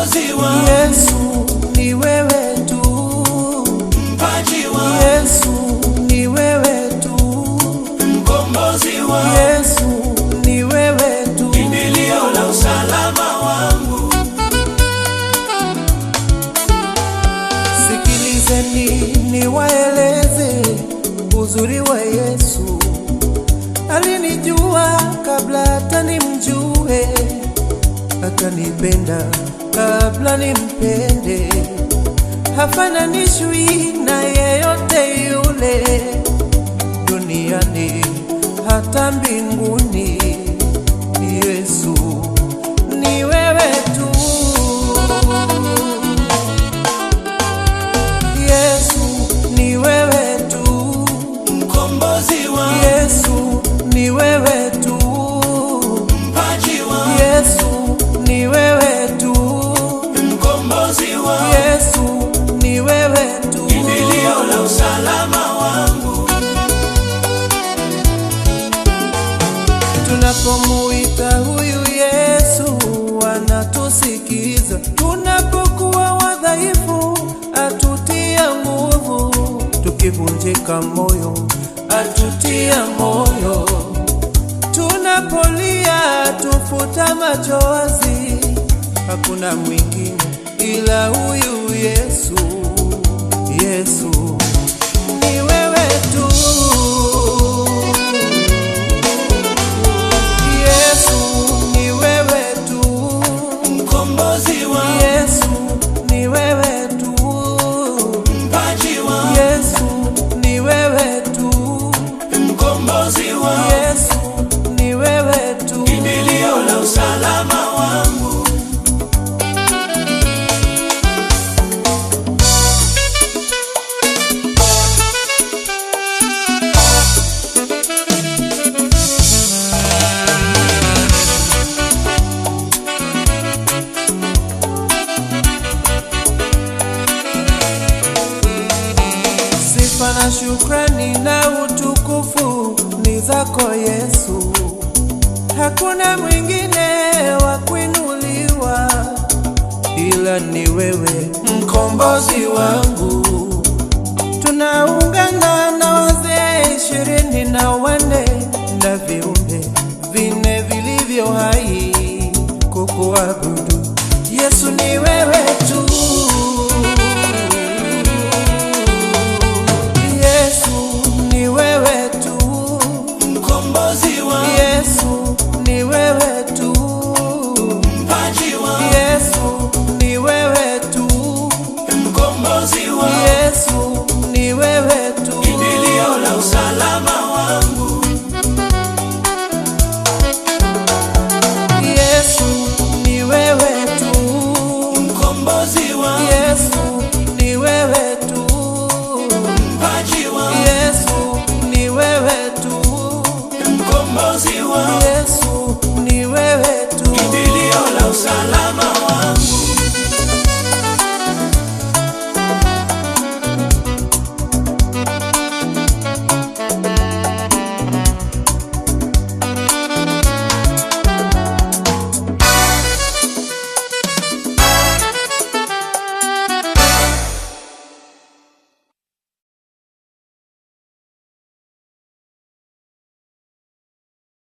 mkombozi wangu. Yesu ni wewe tu, mpaji wangu. Yesu ni wewe tu, mkombozi wangu. Yesu ni wewe tu, kimbilio la usalama wangu. Sikilizeni niwaeleze uzuri wa Yesu. Alinijua kabla hata nimjue, akanipenda kabla nimpende. Hafananishwi na yeyote yule duniani hata mbinguni. Yesu ni wewe tu, Yesu ni wewe tu, mkombozi wangu. Yesu ni wewe tu, mpaji wangu. Yesu ni wewe tu, mkombozi wangu. Yesu ni wewe tu, kimbilio la usalama wangu. Tunapomuita huyu Yesu anatusikiza. Tunapokuwa wadhaifu atutia nguvu, tukivunjika moyo atutia moyo, tunapolia tufuta machozi. Hakuna mwingine ila huyu Yesu. Yesu ni wewe tu, Yesu ni wewe tu, mkombozi wangu. Yesu ni wewe tu, mpaji wangu. Yesu ni wewe tu, mkombozi wangu. Yesu ni wewe tu, kimbilio la usalama wangu. Sifa na shukrani na utukufu ni zako Yesu. Hakuna mwingine wa kuinuliwa ila ni wewe, mkombozi wangu. Tunaungana na wazee 24 na viumbe vine vilivyo hai kukuabudu.